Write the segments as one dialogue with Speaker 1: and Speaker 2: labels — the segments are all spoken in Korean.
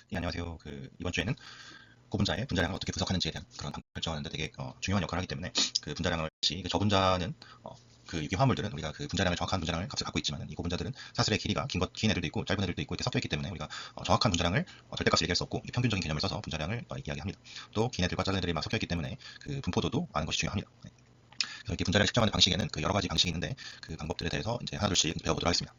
Speaker 1: 네, 안녕하세요. 이번 주에는 고분자의 분자량을 어떻게 분석하는지에 대한 그런 방법을 결정하는데 되게 중요한 역할을 하기 때문에 그 분자량을 저분자는 유기 화합물들은 우리가 그 분자량을 정확한 분자량을 값을 갖고 있지만 이 고분자들은 사슬의 길이가 긴 애들도 있고 짧은 애들도 있고 이렇게 섞여 있기 때문에 우리가 정확한 분자량을 절대값을 얘기할 수 없고 평균적인 개념을 써서 분자량을 이야기합니다. 또 긴 애들과 작은 애들이 막 섞여 있기 때문에 그 분포도도 아는 것이 중요합니다. 네. 그래서 이렇게 분자량을 측정하는 방식에는 그 여러 가지 방식이 있는데 그 방법들에 대해서 이제 하나둘씩 배워보도록 하겠습니다.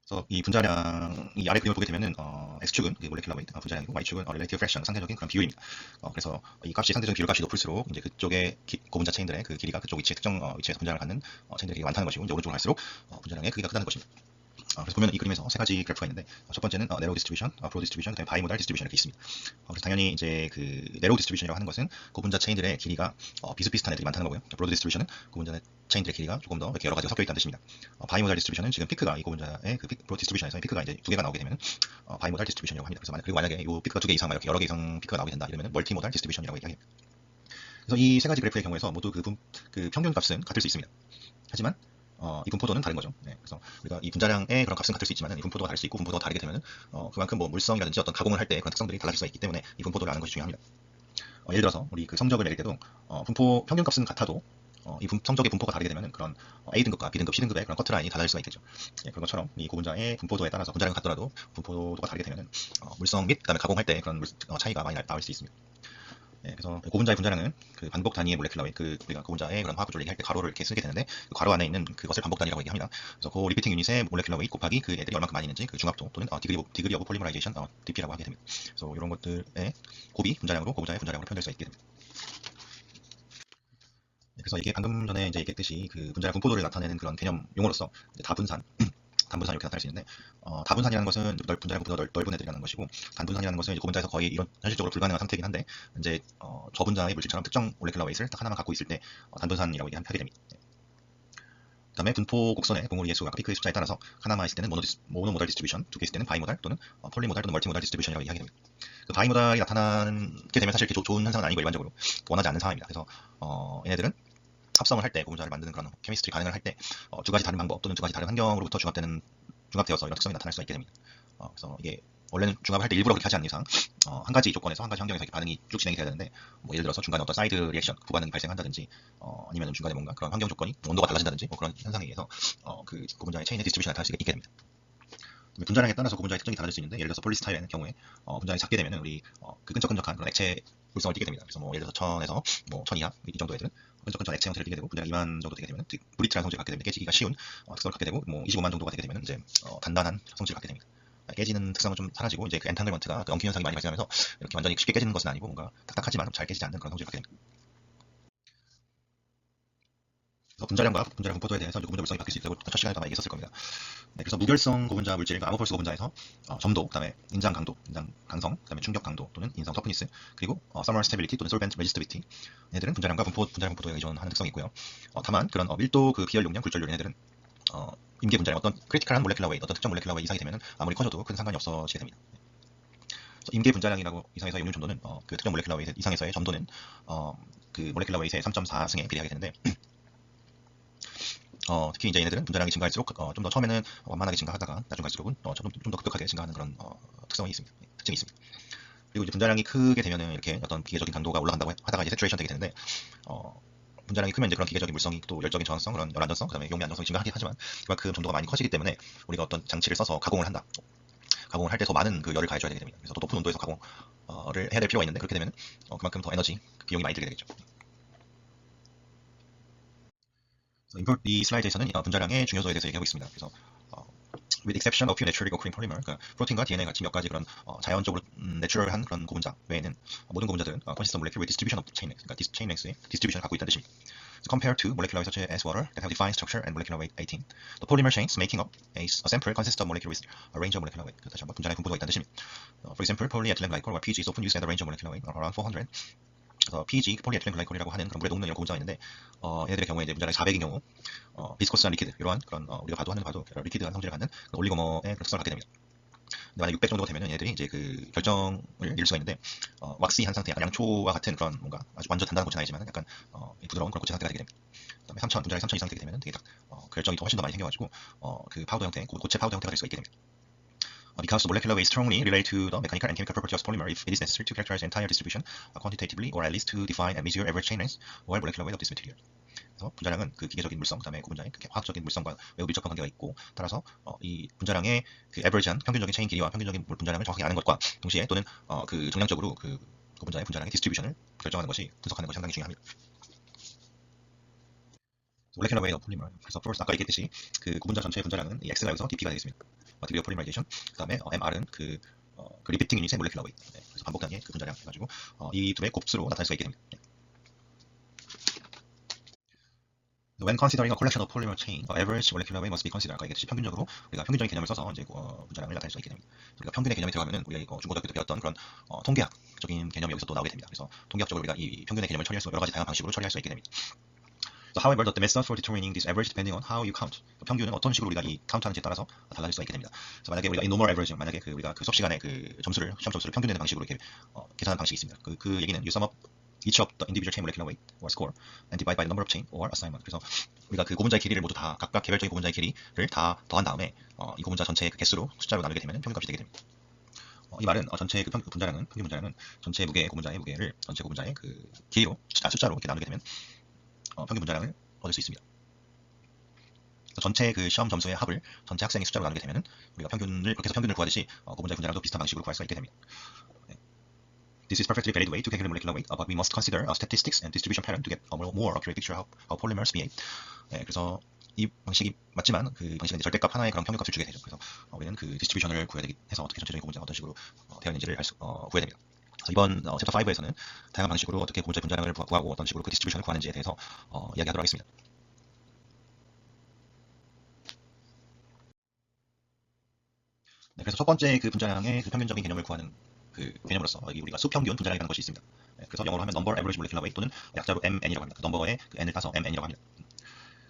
Speaker 1: 그래서 이 분자량, 이 아래 그림을 보게 되면은 x축은 몰레큘러 웨이트 분자량이고 y축은 relative fraction 상대적인 그런 비율입니다. 그래서 이 값이 상대적인 비율 값이 높을수록 이제 그쪽의 고분자 체인들의 그 길이가 그쪽 위치에 특정 위치에서 분자량을 갖는 체인들이 많다는 것이고 이제 오른쪽으로 갈수록 분자량의 크기가 크다는 것입니다. 그래서 보면 이 그림에서 세 가지 그래프가 있는데 첫 번째는 narrow distribution, broad distribution, 그다음에 bimodal distribution 이렇게 있습니다. 그래서 당연히 이제 그 narrow distribution이라고 하는 것은 고분자 체인들의 길이가 비슷비슷한 애들이 많다는 거고요. broad distribution은 고분자 체인들의 길이가 조금 더 이렇게 여러 가지가 섞여 있다는 뜻입니다. bimodal distribution은 지금 피크가 이 고분자의 그 broad distribution에서 피크가 이제 두 개가 나오게 되면 bimodal distribution이라고 합니다. 그리고 만약에 이 피크가 두 개 이상 이렇게 여러 개 이상 피크가 나오게 된다 이러면 multimodal distribution이라고 얘기합니다. 그래서 이 세 가지 그래프의 경우에서 모두 그 평균 값은 같을 수 있습니다. 하지만 이 분포도는 다른 거죠. 네, 그래서 우리가 이 분자량의 그런 값은 같을 수 있지만 이 분포도가 다를 수 있고 분포도가 다르게 되면 그만큼 뭐 물성이라든지 어떤 가공을 할 때 그런 특성들이 달라질 수가 있기 때문에 이 분포도를 아는 것이 중요합니다. 예를 들어서 우리 그 성적을 내릴 때도 평균 값은 같아도 성적의 분포가 다르게 되면 그런 A등급과 B등급, C등급의 그런 커트라인이 달라질 수가 있겠죠. 예, 그런 것처럼 이 고분자의 분포도에 따라서 분자량이 같더라도 분포도가 다르게 되면 물성 및 그다음에 가공할 때 그런 차이가 많이 나올 수 있습니다. 예, 그래서 고분자의 분자량은 그 반복 단위의 몰레큘러 웨이트, 우리가 고분자의 그런 화학 구조를 얘기할 때 가로를 이렇게 쓰게 되는데 그 가로 안에 있는 그것을 반복 단위라고 얘기합니다. 그래서 그 리피팅 유닛의 몰레큘러 웨이트 곱하기 그 애들이 얼마큼 많이 있는지 그 중합도 또는 디그리 오브 폴리머라이제이션 DP라고 하게 됩니다. 그래서 이런 것들의 곱이 분자량으로 고분자의 분자량으로 표현될 수 있게 됩니다. 그래서 이게 방금 전에 이제 얘기했듯이 그 분자량 분포도를 나타내는 그런 개념 용어로서 다분산 단분산 이렇게 나타낼 수 있는데 다분산이라는 것은 분자량 분포가 넓은 애들이라는 것이고 단분산이라는 것은 이제 고분자에서 거의 이런 현실적으로 불가능한 상태이긴 한데 이제 저분자의 물질처럼 특정 몰레큘러 웨이트를 딱 하나만 갖고 있을 때 단분산이라고 하게 됩니다. 그 다음에 분포 곡선의 봉우리의 수가 피크의 숫자에 따라서 하나만 있을 때는 모노모달 디스트리뷰션, 두 개 있을 때는 바이모달 또는 폴리모달 또는 멀티모달 디스트리뷰션이라고 이야기하게 됩니다. 그 바이모달이 나타나게 되면 사실 이렇게 좋은 현상은 아니고 일반적으로 원하지 않는 상황입니다. 그래서 얘네들은 합성을 할 때 고분자를 만드는 그런 케미스트리 가능을 할 때 두 가지 다른 방법 또는 두 가지 다른 환경으로부터 중합되어서 이런 특성이 나타날 수가 있게 됩니다. 그래서 이게 원래는 중합을 할 때 일부러 그렇게 하지 않는 이상 한 가지 조건에서 한 가지 환경에서 반응이 쭉 진행이 돼야 되는데 뭐 예를 들어서 중간에 어떤 사이드 리액션 부반응이 발생한다든지 아니면 중간에 뭔가 그런 환경 조건이 온도가 달라진다든지 뭐 그런 현상에 의해서 그 고분자의 체인의 디스트리뷰션이 나타날 수 있게 됩니다. 분자량에 따라서 고분자의 특징이 달라질 수 있는데 예를 들어서 폴리스타이렌의 경우에 분자량이 작게 되면 우리 그 끈적끈적한 그런 액체 물성을 띠게 됩니다. 그래서 뭐 예를 들어서 1000에서 뭐 1000 이하 이 정도 애들은 끈적끈적 액체 형태를 띠게 되고 분자량 2만 정도 되게 되면 브리트한 성질을 갖게 됩니다. 깨지기가 쉬운 특성을 갖게 되고 뭐 25만 정도가 되게 되면 이제 단단한 성질을 갖게 됩니다. 깨지는 특성은 좀 사라지고 이제 그 엔탄글먼트가 그 엉킨 현상이 많이 발생하면서 이렇게 완전히 쉽게 깨지는 것은 아니고 뭔가 딱딱하지만 잘 깨지지 않는 그런 성질을 갖게 됩니다. 그래서 분자량과 분자량 분포도에 대해서 고분자 물성이 바뀔 수 있다고 첫 시간에도 아마 얘기했었을 겁니다. 네, 그래서 무결성 고분자 물질, 그러니까 아모퍼스 고분자에서 점도, 그다음에 인장 강도, 인장 강성, 그다음에 충격 강도 또는 인성 터프니스, 그리고 서머 스테빌리티 또는 솔벤트 레지스티비티, 얘들은 분자량과 분자량 분포도에 의존하는 특성이 있고요. 다만 그런 밀도, 그 비열 용량, 굴절률 얘들은 임계 분자량 어떤 크리티컬한 몰레큘러 웨이트, 어떤 특정 몰레큘러 웨이트 이상이 되면 아무리 커져도 큰 상관이 없어지게 됩니다. 임계 분자량이라고 이상에서의 용융 점도는 그 특정 몰레큘러 웨이트 이상에서의 점도는 그 몰레큘러 웨이트의 3.4승에 비례하게 되는데 특히 이제 얘네들은 분자량이 증가할수록 좀 더 처음에는 완만하게 증가하다가 나중 갈수록은 좀 더 급격하게 증가하는 그런 특성이 있습니다. 특징이 있습니다. 그리고 이제 분자량이 크게 되면은 이렇게 어떤 기계적인 강도가 올라간다고 하다가 이제 세츄레이션 되게 되는데 분자량이 크면 이제 그런 기계적인 물성이 또 열적인 저항성, 그런 열 안전성, 그다음에 용미 안정성이 증가하긴 하지만 그만큼 점도가 많이 커지기 때문에 우리가 어떤 장치를 써서 가공을 한다. 가공을 할 때 더 많은 그 열을 가해줘야 되게 됩니다. 그래서 더 높은 온도에서 가공을 해야 될 필요가 있는데 그렇게 되면 그만큼 더 에너지, 그 비용이 많이 들게 되겠죠. 이 슬라이드에서는 분자량의 중요도에 대해서 얘기하고 있습니다. 그래서 with exception of few naturally occurring polymer, 그러니까 프로틴과 DNA 같이 몇 가지 그런 자연적으로 내추럴한 그런 고분자 외에는 모든 고분자들은 consist of molecular distribution of chain length, 그러니까 chain length의 디스트리뷰션을 갖고 있다는 뜻입니다. So compared to molecular weight such as water that have defined structure and molecular weight 18, the polymer chains making up a sample consist of molecular with a range of molecular weight. 다시 한번 분자량의 분포도가 있다는 뜻입니다. For example, polyethylene glycol or PG is often used at a range of molecular weight around 400. 그래서 PG, 폴리에틸렌 글라이콜이라고 하는 그런 물에 녹는 이런 고분자가 있는데 얘들의 경우에 이제 분자량이 400인 경우 비스코스한 리퀴드, 이러한 그런 우리가 봐도 리퀴드한 성질을 갖는 올리고머의 그런 특성을 갖게 됩니다. 근데 만약 600 정도가 되면 얘들이 이제 그 결정을 잃을 수가 있는데 왁시한 상태, 약간 양초와 같은 그런 뭔가 아주 완전 단단한 고체는 아니지만 약간 부드러운 그런 고체 상태가 되게 됩니다. 그다음에 3000, 분자량이 3000 이상 되게 되면 되게 딱 결정이 더 훨씬 더 많이 생겨가지고 그 파우더 형태, 고체 파우더 형태가 될 수가 있게 됩니다. because the molecular weight strongly related to the mechanical and chemical property of polymer if it is necessary to characterize the entire distribution quantitatively or at least to define and measure average chain length or molecular weight of this material. 그래서 분자량은 그 기계적인 물성, 그다음에 그 분자의 그 화학적인 물성과 매우 밀접한 관계가 있고, 따라서 이 분자량의 그 에버리지한 평균적인 체인 길이와 평균적인 분자량을 정확히 아는 것과 동시에 또는 그 정량적으로 그 분자의 분자량의 디스트리뷰션을 결정하는 것이 분석하는 것이 상당히 중요합니다. 몰레큘러 웨이트 오브 폴리머. 그래서 first 아까 얘기했듯이 그 구분자 전체의 분자량은 이 x가 여기서 dp가 되겠습니다. 디그리 오브 폴리머라이제이션. 그다음에 mr은 그 리피팅 유닛의 몰레큘러 웨이트. 그래서 반복 단위의 그 분자량 해가지고 이 둘의 곱수로 나타낼 수가 있게 됩니다. When considering a collection of polymer chain, average molecular weight must be considered. 아까 얘기했듯이 평균적으로 우리가 평균적인 개념을 써서 이제 분자량을 나타낼 수 있게 됩니다. 우리가 평균의 개념이 들어가면은 우리가 중고등학교 때 배웠던 그런 통계학적인 개념이 여기서 또 나오게 됩니다. 그래서 통계학적으로 우리가 이 평균의 개념을 처리할 수 여러 가지 다양한 방식으로 처리할 수 있게 됩니다. So, however, the method for determining this average depending on how you count. 평균은 어떤 식으로 우리가 이 카운트하는지에 따라서 달라질 수가 있게 됩니다. 그래서 만약에 우리가 이 normal average, 만약에 우리가 그 수업 시간에 그 점수를 시험 점수를 평균되는 방식으로 이렇게 계산하는 방식이 있습니다. 그 얘기는 you sum up each of the individual chain molecular weight or score and divide by the number of chain or assignment. 그래서 우리가 그 고분자의 길이를 모두 다 각각 개별적인 고분자의 길이를 다 더한 다음에 이 고분자 전체의 그 개수로 숫자로 나누게 되면 평균값이 되게 됩니다. 이 말은 전체의 그 평균 분자량은 전체 무게의 고분자의 무게를 전체 고분자의 그 길이로 숫자로 이렇게 나누게 되면 평균 분자량을 얻을 수 있습니다. 전체 그 시험 점수의 합을 전체 학생의 숫자로 나누게 되면 우리가 그렇게 해서 평균을 구하듯이 고분자의 분자량도 비슷한 방식으로 구할 수가 있게 됩니다. This is perfectly valid way to calculate molecular weight, but we must consider statistics and distribution pattern to get a more accurate picture of how polymers behave. 그래서 이 방식이 맞지만 그 방식은 절대값 하나의 그런 평균값을 주게 되죠. 그래서 우리는 그 디스트리뷰션을 구해야 되기 해서 어떻게 전체적인 고분자가 어떤 식으로 되어 있는지를 구해야 됩니다. 이번 챕터 5에서는 다양한 방식으로 어떻게 고분자의 분자량을 구하고 어떤 식으로 그 디스트리뷰션을 구하는지에 대해서 이야기하도록 하겠습니다. 그래서 첫 번째 그 분자량의 그 평균적인 개념을 구하는 그 개념으로서 여기 우리가 수평균 분자량이라는 것이 있습니다. 그래서 영어로 하면 number average molecular weight 또는 약자로 MN이라고 합니다. 그 넘버의 그 n을 따서 MN이라고 합니다.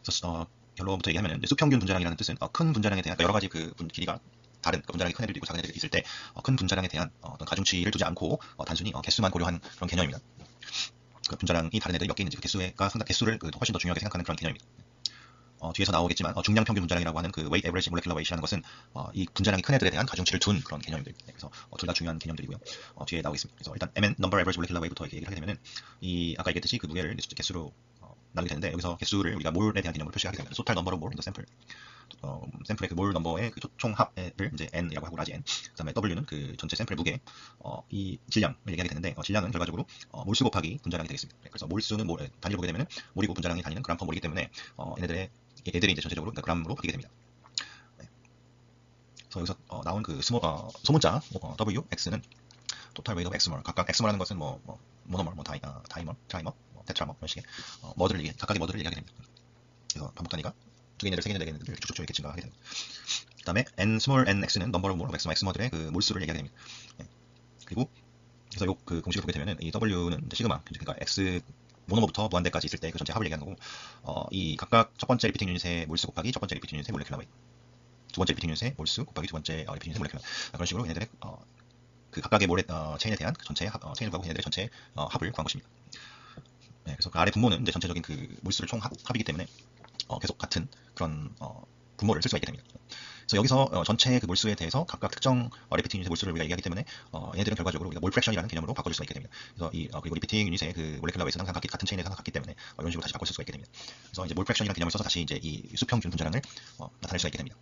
Speaker 1: 그래서 결론부터 얘기하면 수평균 분자량이라는 뜻은 큰 분자량에 대한 여러 가지 그 길이가 다른 그 분자량이 큰 애들이 있고 작은 애들이 있을 때 큰 분자량에 대한 어떤 가중치를 두지 않고 단순히 개수만 고려한 그런 개념입니다. 그 분자량이 다른 애들이 몇 개 있는지 그 개수를 훨씬 더 중요하게 생각하는 그런 개념입니다. 뒤에서 나오겠지만 중량 평균 분자량이라고 하는 그 weight average molecular weight이라는 것은 이 분자량이 큰 애들에 대한 가중치를 둔 그런 개념입니다. 그래서 둘 다 중요한 개념들이고요. 뒤에 나오겠습니다. 그래서 일단 MN number average molecular weight부터 이렇게 얘기를 하게 되면은 아까 얘기했듯이 그 무게를 개수로 나누게 되는데 여기서 개수를 우리가 몰에 대한 개념으로 표시하게 됩니다. total number of mole in the sample. 샘플의 그 몰 넘버의 그 총합을 이제 n이라고 하고 라지 n. 그다음에 w는 그 전체 샘플의 무게, 이 질량을 얘기하게 되는데 질량은 결과적으로 몰수 곱하기 분자량이 되겠습니다. 그래서 몰수는 단위를 보게 되면은 몰이고 분자량이 단위는 그램 퍼 몰이기 때문에 얘들이 이제 전체적으로 그램으로 바뀌게 됩니다. 그래서 여기서 나온 그 소문자 W, X는 total weight of Xmol. 각각 Xmol하는 것은 모노멀, 다이머, 트라이머, 테트라머 이런 식의 각각의 머드를 얘기하게 됩니다. 그래서 반복 단위가 2개 있는 애들, 3개 있는 애들 이렇게 쭉쭉 이렇게 증가하게 됩니다. 그 다음에 small nx는 number of mole of x머들의 그 몰수를 얘기하게 됩니다. 그리고 그래서 그 공식을 보게 되면은 이 w는 시그마, 그러니까 x 모노모부터 무한대까지 있을 때 그 전체 합을 얘기하는 거고, 이 각각 첫 번째 리피팅 유닛의 몰수 곱하기 첫 번째 리피팅 유닛의 몰레큘러 웨이트, 두 번째 리피팅 유닛의 몰수 곱하기 두 번째 리피팅 유닛의 몰레큘러, 그런 식으로 얘네들의 그 각각의 체인에 대한 전체 체인을 구하고 얘네들의 전체 합을 구한 것입니다. 그래서 그 아래 분모는 이제 전체적인 그 몰수를 총 합이기 때문에 계속 같은 그런 분모를 쓸 수가 있게 됩니다. 그래서 여기서 전체 그 몰수에 대해서 각각 특정 리피팅 유닛의 몰수를 우리가 얘기하기 때문에 얘네들은 결과적으로 우리가 몰 프랙션이라는 개념으로 바꿔줄 수가 있게 됩니다. 그래서 그리고 리피팅 유닛의 그 몰레큘러 웨이트는 항상 같은 체인에서 항상 같기 때문에 이런 식으로 다시 바꿀 수가 있게 됩니다. 그래서 이제 몰 프랙션이라는 개념을 써서 다시 이제 이 수평균 분자량을 나타낼 수가 있게 됩니다.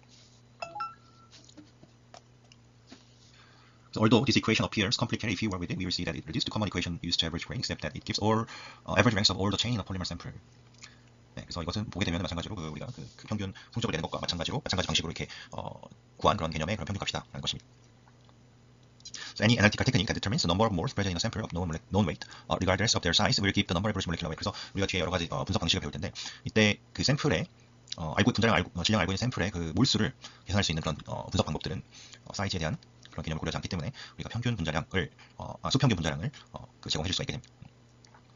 Speaker 1: So although this equation appears complicated, if you work with it, we will see that it reduces to common equation used to average weight, except that it gives all average ranks of all the chain of polymer sample. 그래서 이것은 보게 되면 마찬가지로 우리가 그 평균 성적을 내는 것과 마찬가지 방식으로 이렇게 구한 그런 개념의 그런 평균값이다라는 것입니다. So any analytical technique that determines the number of moles present in a sample of known weight, regardless of their size, will give the number average molecular weight. 그래서 우리가 뒤에 여러 가지 분석 방식을 배울 텐데 이때 그 샘플의 질량을 알고 있는 샘플의 그 몰수를 계산할 수 있는 그런 분석 방법들은 사이즈에 대한 그런 개념을 고려하지 않기 때문에 우리가 평균 분자량을 수평균 분자량을 제공해 줄 수가 있게 됩니다.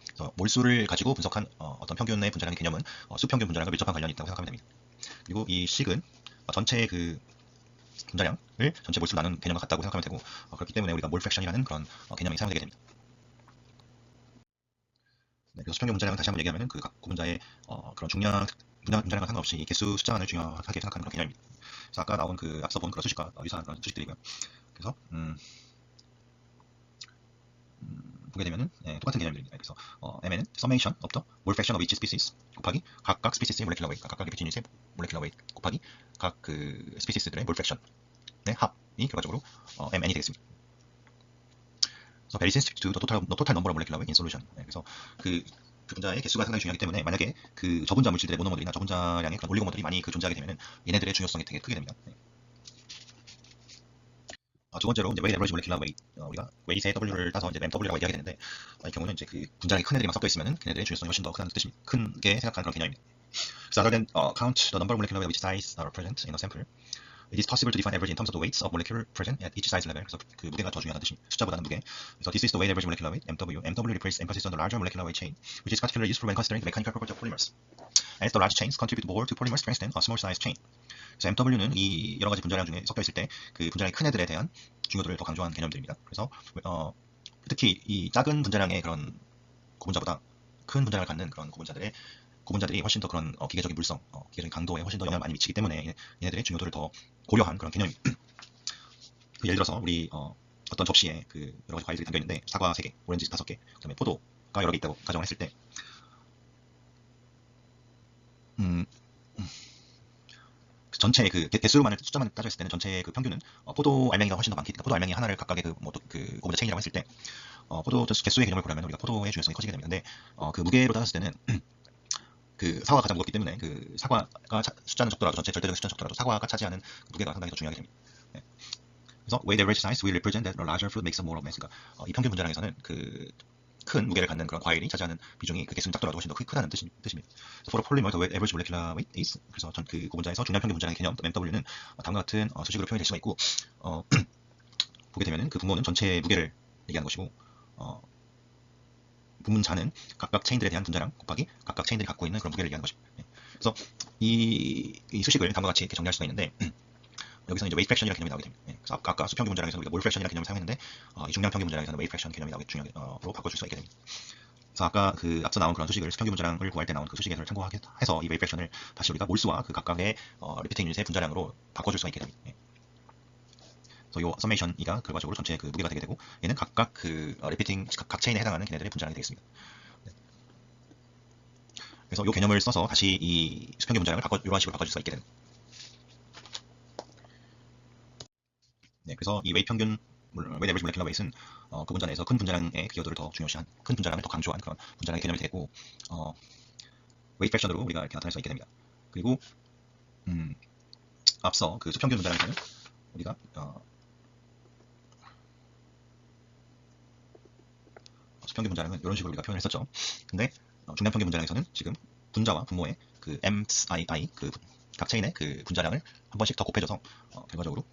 Speaker 1: 그래서 몰수를 가지고 분석한 어떤 평균의 분자량의 개념은 수평균 분자량과 밀접한 관련이 있다고 생각하면 됩니다. 그리고 이 식은 전체의 그 분자량을 전체 몰수로 나눈 개념과 같다고 생각하면 되고, 그렇기 때문에 우리가 몰 프랙션이라는 그런 개념이 사용되게 됩니다. 그래서 수평균 분자량은 다시 한번 얘기하면 그 각 구분자의 그런 분자량과 상관없이 이 개수 숫자만을 중요하게 생각하는 그런 개념입니다. 그래서 아까 나온 그 앞서 본 그런 수식과 유사한 그런 수식들이고요. 그래서 보게 되면은 똑같은 개념들입니다. 그래서 mn은 summation of the mole fraction of each species 곱하기 각각 스피시스의 모레큘러 웨이트, 각각의 리피팅 유닛의 모레큘러 웨이트 곱하기 각 그 스피시스들의 몰 프랙션의 합이 결과적으로 mn이 되겠습니다. 그래서 very sensitive to the total number of molecular weight in solution. 그래서 그 분자의 개수가 상당히 중요하기 때문에 만약에 그 저분자 물질들의 모노머들이나 저분자량의 그런 올리고머들이 많이 그 존재하게 되면은 얘네들의 중요성이 되게 크게 됩니다. 두 번째로 이제 weight average molecular weight, 우리가 weight의 W를 따서 이제 MW라고 얘기하게 되는데 이 경우는 이제 그 분자량이 큰 애들이 막 섞여 있으면은 걔네들의 중요성이 훨씬 더 크다는 뜻이 큰게 생각하는 그런 개념입니다. So other than count the number of molecular weight which size are present in a sample, it is possible to define average in terms of the weights of molecule present at each size level. 그래서 그 무게가 더 중요하다는 뜻이 숫자보다는 무게. 그래서 this is the weight average molecular weight (MW). MW replaces emphasis on the larger molecular weight chain, which is particularly useful when considering the mechanical properties of polymers. As the large chains contribute more to polymer strength than a small size chain. 그래서 MW는 이 여러 가지 분자량 중에 섞여 있을 때 그 분자량이 큰 애들에 대한 중요도를 더 강조한 개념들입니다. 그래서 특히 이 작은 분자량의 그런 고분자보다 큰 분자량을 갖는 그런 고분자들이 훨씬 더 그런 기계적인 물성, 기계적인 강도에 훨씬 더 영향을 많이 미치기 때문에 얘네들의 중요도를 더 고려한 그런 개념입니다. 예를 들어서 우리 어떤 접시에 그 여러 가지 과일들이 담겨 있는데 사과 3개, 오렌지 5개, 그다음에 포도가 여러 개 있다고 가정을 했을 때 전체 그 개수만을 숫자만 따져 있을 때는 전체 그 평균은 포도 알맹이가 훨씬 더 많기 때문에 포도 알맹이 하나를 각각의 그 고분자 체인이라고 했을 때 포도 개수의 개념을 보려면 우리가 포도의 중요성이 커지게 됩니다. 근데 그 무게로 따졌을 때는 그 사과가 가장 무겁기 때문에 그 사과가 숫자는 적더라도 전체 절대적인 숫자는 적더라도 사과가 차지하는 무게가 상당히 더 중요하게 됩니다. 그래서 weight average size will represent that a larger fruit makes a more of mass. 그러니까 이 평균 분자량에서는 그 큰 무게를 갖는 그런 과일이 차지하는 비중이 그 개수는 작더라도 훨씬 더 크다는 뜻입니다. So for a polymer, the weight average molecular weight is. 그래서 그 고분자에서 중량 평균 분자량의 개념 MW는 다음과 같은 수식으로 표현될 수가 있고 보게 되면은 그 분모는 전체의 무게를 얘기하는 것이고 분자는 각각 체인들에 대한 분자량 곱하기 각각 체인들이 갖고 있는 그런 무게를 얘기하는 것입니다. 그래서 이 수식을 다음과 같이 이렇게 정리할 수가 있는데 여기서 이제 weight fraction이라는 개념이 나오게 됩니다. 그래서 아까 수평균 분자량에서 우리가 mole fraction이라는 개념을 사용했는데 이 중량 평균 분자량에서는 weight fraction 개념이 나오게 중요로 바꿔줄 수가 있게 됩니다. 그래서 아까 그 앞서 나온 그런 수식을 수평균 분자량을 구할 때 나온 그 수식 해설을 참고해서 이 weight fraction을 다시 우리가 몰수와 그 각각의 리피팅 유닛의 분자량으로 바꿔줄 수가 있게 됩니다. 그래서 이 서메이션이가 결과적으로 전체 그 무게가 되게 되고 얘는 각각 그 리피팅 각 체인에 해당하는 걔네들의 분자량이 되겠습니다. 그래서 이 개념을 써서 다시 이 수평균 분자량을 이런 식으로 바꿔줄 수가 있게 됩니다. 그래서 이 weight 평균 weight average molecular weight은 그 분자 내에서 큰 분자량의 기여도를 더 중요시한 큰 분자량을 더 강조한 그런 분자량의 개념이 되고 weight fraction으로 우리가 이렇게 나타낼 수 있게 됩니다. 그리고 앞서 그 수평균 분자량에서는 우리가 수평균 분자량은 이런 식으로 우리가 표현을 했었죠. 근데 중량 평균 분자량에서는 지금 분자와 분모의 그 MSII 그 각 체인의 그 분자량을 한 번씩 더 곱해줘서 결과적으로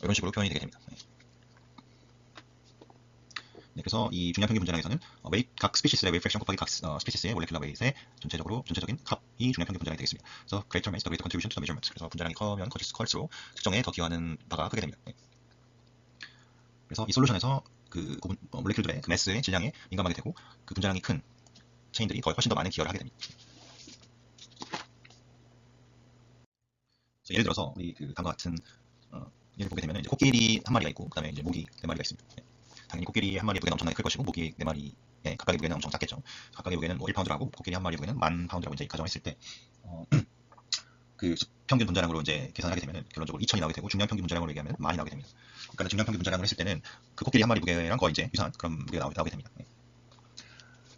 Speaker 1: 이런 식으로 표현이 되게 됩니다. 그래서 이 중량 평균 분자량에서는 각 스피시스의 weight fraction 곱하기 각 스피시스의 molecular weight의 전체적인 합이 중량 평균 분자량이 되겠습니다. 그래서 greater mass, the greater contribution to the measurement. 그래서 분자량이 커면 커질수록 측정에 더 기여하는 바가 크게 됩니다. 그래서 이 솔루션에서 그 몰레큘들의 그 매스의 질량에 민감하게 되고 그 분자량이 큰 체인들이 훨씬 더 많은 기여를 하게 됩니다. 예를 들어서 우리 그 다음과 같은 예를 보게 되면 이제 코끼리 한 마리가 있고 그다음에 이제 모기 4마리가 있습니다. 당연히 코끼리 한 마리의 무게는 엄청나게 클 것이고 모기 4마리의 각각의 무게는 엄청 작겠죠. 각각의 무게는 뭐 1파운드라고 코끼리 한 마리의 무게는 10,000파운드라고 이제 가정했을 때 그 평균 분자량으로 이제 계산하게 되면 결론적으로 2,000이 나오게 되고 중량 평균 분자량으로 얘기하면 10,000이 나오게 됩니다. 그러니까 중량 평균 분자량을 했을 때는 그 코끼리 한 마리 무게랑 거의 이제 유사한 그런 무게가 나오게 됩니다.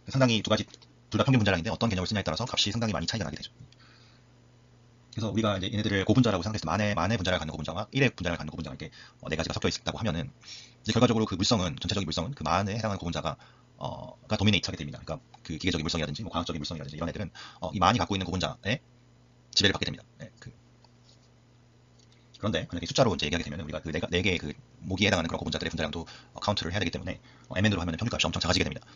Speaker 1: 상당히 둘 다 평균 분자량인데 어떤 개념을 쓰냐에 따라서 값이 상당히 많이 차이가 나게 되죠. 그래서 우리가 이제 얘네들을 고분자라고 생각했을 때 만의 분자를 갖는 고분자와 1의 분자를 갖는 고분자가 이렇게 네 가지가 섞여 있다고 하면은 이제 결과적으로 그 물성은 전체적인 물성은 그 만에 해당하는 고분자가 도미네이트하게 됩니다. 그러니까 그 기계적인 물성이라든지 뭐 과학적인 물성이라든지 이런 애들은 이 만이 갖고 있는 고분자의 지배를 받게 됩니다. 그런데 만약에 숫자로 이제 얘기하게 되면 우리가 그 네 개의 그 모기에 해당하는 그런 고분자들의 분자량도 카운트를 해야 되기 때문에 mn으로 하면 평균값이 엄청 작아지게 됩니다.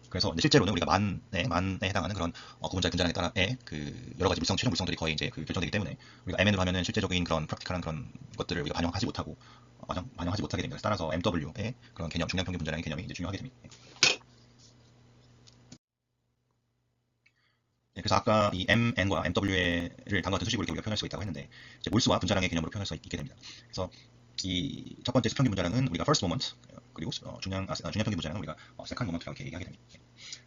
Speaker 1: 그래서 실제로는 우리가 만에 해당하는 그런 고분자의 분자량에 따라의 그 여러 가지 최종 물성들이 거의 이제 그 결정되기 때문에 우리가 mn으로 하면은 실제적인 그런 프랙티컬한 그런 것들을 우리가 반영하지 못하게 됩니다. 따라서 MW의 그런 개념, 중량 평균 분자량의 개념이 이제 중요하게 됩니다. 그래서 아까 이 MN과 MW를 다음과 같은 수식으로 이렇게 우리가 표현할 수 있다고 했는데 이제 몰수와 분자량의 개념으로 표현할 수 있게 됩니다. 그래서 이 첫 번째 수평균 분자량은 우리가 first moment, 그리고 중량평균 분자량은 우리가 second moment라고 이렇게 얘기하게 됩니다.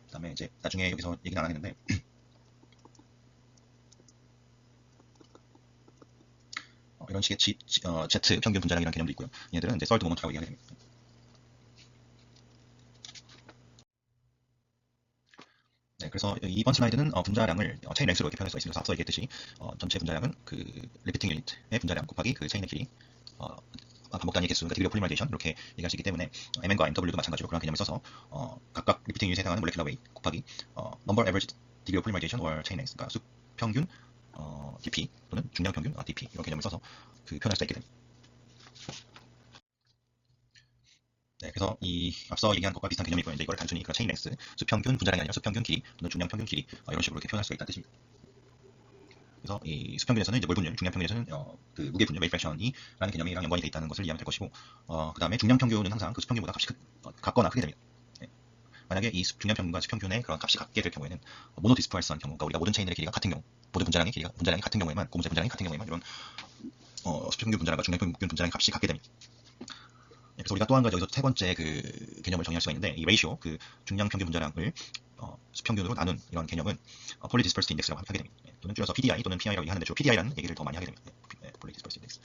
Speaker 1: 그다음에 이제 나중에 여기서 얘기는 안 하겠는데 이런 식의 Z 평균 분자량이라는 개념도 있고요. 얘들은 이제 third moment라고 얘기하게 됩니다. 네, 그래서 이번 슬라이드는 분자량을 체인 랭스로 이렇게 표현할 수 있습니다. 그래서 앞서 얘기했듯이 전체 분자량은 그 리피팅 유닛의 분자량 곱하기 그 체인의 길이, 반복 단위 개수, 그러니까 디그리 오브 폴리머라이제이션 이렇게 얘기할 수 있기 때문에 MN과 MW도 마찬가지로 그런 개념을 써서 각각 리피팅 유닛에 해당하는 몰레큘러 웨이트 곱하기 넘버 에버리지 디그리 오브 폴리머라이제이션 or 체인 랭스, 그러니까 수평균 DP 또는 중량평균 DP 이런 개념을 써서 그 표현할 수 있게 됩니다. 네, 그래서 이 앞서 얘기한 것과 비슷한 개념이고요. 이제 이걸 단순히 그 체인 랭스, 수평균 분자량이 아니라 수평균 길이 또는 중량평균 길이 이런 식으로 이렇게 표현할 수가 있다는 뜻입니다. 그래서 이 수평균에서는 이제 몰분율, 중량평균에서는 그 무게분율, 웨이트 프랙션이라는 개념이랑 연관이 돼 있다는 것을 이해하면 될 것이고, 그 다음에 중량평균은 항상 그 수평균보다 값이 같거나 크게 됩니다. 네. 만약에 이 중량평균과 수평균의 그런 값이 같게 될 경우에는 모노디스퍼스한 경우, 그러니까 우리가 모든 체인들의 길이가 같은 경우, 모든 분자량이 같은 경우에만, 고분자 분자량이 같은 경우에만 이런 수평균 분자량과 중량평균 분자량의 값이 같게 됩니다. 그래서 우리가 또 한 가지 여기서 세 번째 그 개념을 정의할 수가 있는데, 이 레이시오, 그 중량 평균 분자량을 수평균으로 나눈 이런 개념은 폴리 디스퍼시티 인덱스라고 하게 됩니다. 또는 줄여서 PDI 또는 PI라고 얘기하는데 주로 PDI라는 얘기를 더 많이 하게 됩니다. 폴리 디스퍼시티 인덱스.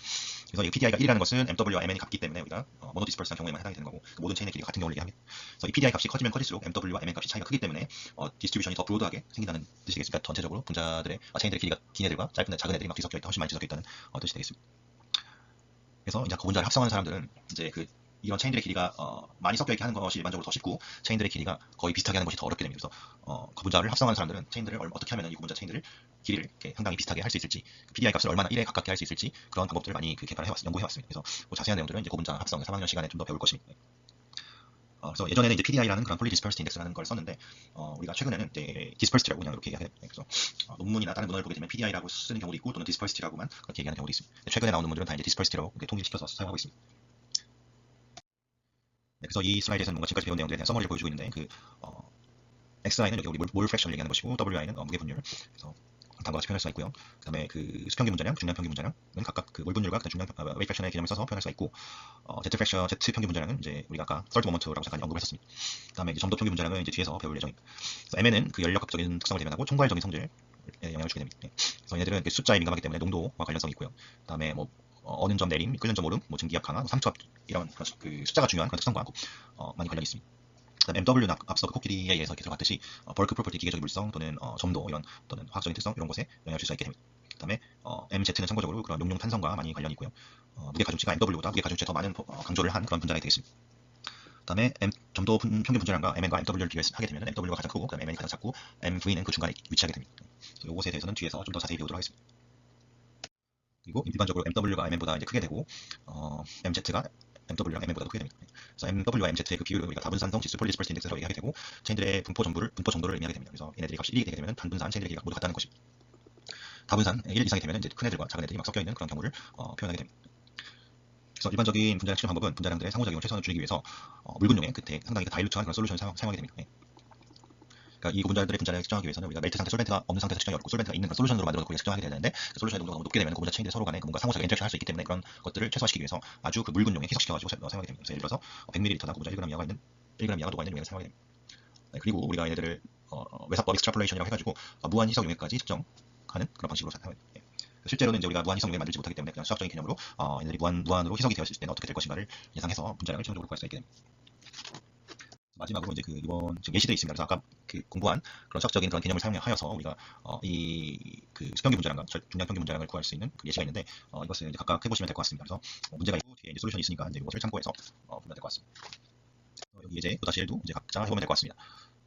Speaker 1: 그래서 이 PDI가 1이라는 것은 MW와 MN이 같기 때문에 우리가 모노 디스퍼스한 경우에만 해당이 되는 거고, 그 모든 체인의 길이가 같은 경우를 얘기합니다. 그래서 이 PDI 값이 커지면 커질수록 MW와 MN 값이 차이가 크기 때문에 디스트리뷰션이 더 브로드하게 생긴다는 뜻이겠습니다. 그러니까 전체적으로 분자들의 체인들의 길이가 긴 애들과 작은 애들이 막 뒤섞여 있다, 훨씬 많이 뒤섞여 있다는 뜻이 되겠습니다. 그래서 이제 그 분자를 합성하는 사람들은 이제 이런 체인들의 길이가 많이 섞여 있게 하는 것이 일반적으로 더 쉽고, 체인들의 길이가 거의 비슷하게 하는 것이 더 어렵게 됩니다. 그래서 거분자를 합성하는 사람들은 체인들을 어떻게 하면 이 거분자 체인들을 길이를 이렇게 상당히 비슷하게 할 수 있을지, PDI 값을 얼마나 1에 가깝게 할 수 있을지 그런 방법들을 많이 연구해왔습니다. 그래서 자세한 내용들은 이제 거분자 합성 3학년 시간에 좀 더 배울 것입니다. 그래서 예전에는 이제 PDI라는 그런 폴리 디스퍼시티 인덱스라는 걸 썼는데 우리가 최근에는 이제 디스퍼시티라고 그냥 이렇게 얘기해요. 그래서 논문이나 다른 문헌을 보게 되면 PDI라고 쓰는 경우도 있고 또는 디스퍼시티라고만 그렇게 얘기하는 경우도 있습니다. 최근에 나온 논문들은 다 이제 디스퍼시티라고 통일시켜서 사용하고 있습니다. 네, 그래서 이 슬라이드에서는 뭔가 지금까지 배운 내용들에 대한 서머리를 보여주고 있는데 XI는 여기 우리 몰 프랙션을 얘기하는 것이고 WI는 무게 분율. 그래서 다음과 같이 표현할 수가 있고요. 그 다음에 그 수평균 분자량, 중량평균 분자량은 각각 그 몰 분율과 웨이트 프랙션의 개념을 써서 표현할 수가 있고, Z 평균 분자량은 이제 우리가 아까 third moment라고 잠깐 언급을 했었습니다. 그 다음에 이제 점도 평균 분자량은 이제 뒤에서 배울 예정입니다. 그래서 MN은 그 연력학적인 특성을 대변하고 총괄적인 성질에 영향을 주게 됩니다. 그래서 얘들은 숫자에 민감하기 때문에 농도와 관련성이 있고요. 그 다음에 어는 점 내림, 끓는 점 오름, 증기압 강화, 삼투압 이런 그 숫자가 중요한 그런 특성과 많이 관련이 있습니다. 그다음 MW는 앞서 그 코끼리에 의해서 이렇게 들어갔듯이 벌크 프로퍼티, 기계적인 물성 또는 점도 이런 또는 화학적인 특성 이런 것에 영향을 줄 수 있게 됩니다. 그다음에 MZ는 참고적으로 그런 용융 탄성과 많이 관련이 있고요. 무게 가중치가 MW보다 무게 가중치에 더 많은 강조를 한 그런 분자량이 되겠습니다. 그다음에 점도 평균 분자량과 MN과 MW를 비교하게 되면 MW가 가장 크고 그다음에 MN이 가장 작고 MV는 그 중간에 위치하게 됩니다. 이것에 대해서는 뒤에서 좀 더 자세히 배우도록 하겠습니다. 그리고 일반적으로 MW가 MN보다 이제 크게 되고 MZ가 MW랑 MN보다 크게 됩니다. 그래서 MW와 MZ의 그 비율을 우리가 다분산성 지수 폴리 디스퍼시티 인덱스라고 얘기하게 되고, 체인들의 분포 정도를 의미하게 됩니다. 그래서 얘네들이 값이 1이 되게 되면 단분산 체인들의 길이가 모두 같다는 것입니다. 다분산 1 이상이 되면 이제 큰 애들과 작은 애들이 막 섞여 있는 그런 경우를 표현하게 됩니다. 그래서 일반적인 분자량 측정 방법은 분자량들의 상호작용을 최소한으로 줄이기 위해서 물분용의 끝에 상당히 다일루트한 그런 솔루션을 사용하게 됩니다. 그러니까 이 고분자들의 분자량을 측정하기 위해서는 우리가 멜트 상태 솔벤트가 없는 상태에서 측정이 어렵고, 솔벤트가 있는 그런 솔루션으로 만들어서 거기에 측정하게 되는데, 그 솔루션의 농도가 너무 높게 되면 고분자 체인들 서로 간에 뭔가 상호작용 인터랙션 할 수 있기 때문에 그런 것들을 최소화시키기 위해서 아주 그 물분용에 희석시켜가지고 사용하게 됩니다. 그래서 예를 들어서 100ml나 고분자 1g 이하가 있는 1g 이하가 녹아 있는 용액을 사용하게 됩니다. 네, 그리고 우리가 얘네들을 외사법 익스트라폴레이션이라고 해가지고 무한 희석 용액까지 측정하는 그런 방식으로 사용합니다. 네. 실제로는 이제 우리가 무한 희석 용액을 만들지 못하기 때문에 그냥 수학적인 개념으로 얘네들이 무한으로 희석이 되었을 때는 어떻게 될 것인가를 예상해서 분자량을 최종적으로 구할 수 있게 됩니다. 마지막으로 이제 이번 지금 예시되어 있습니다. 그래서 아까 공부한 그런 수학적인 그런 개념을 사용하여서 우리가 이 수평균 분자량과 중량평균 분자량을 구할 수 있는 그 예시가 있는데 이것을 이제 각각 해보시면 될 것 같습니다. 그래서 문제가 있고 뒤에 이제 솔루션이 있으니까 이제 이것을 참고해서 보면 될 것 같습니다. 여기 이제 또다시 일도 이제 각자 해보면 될 것 같습니다.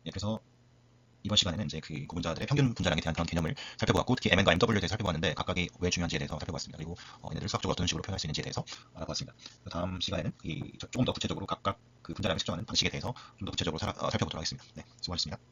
Speaker 1: 예, 그래서 이번 시간에는 이제 그 고분자들의 평균 분자량에 대한 그런 개념을 살펴보았고, 특히 MN과 MW에 대해서 살펴보았는데 각각이 왜 중요한지에 대해서 살펴보았습니다. 그리고 얘네들 수학적으로 어떤 식으로 표현할 수 있는지에 대해서 알아보았습니다. 다음 시간에는 조금 더 구체적으로 각각 그 분자량을 측정하는 방식에 대해서 좀 더 구체적으로 살펴보도록 하겠습니다. 네, 수고하셨습니다.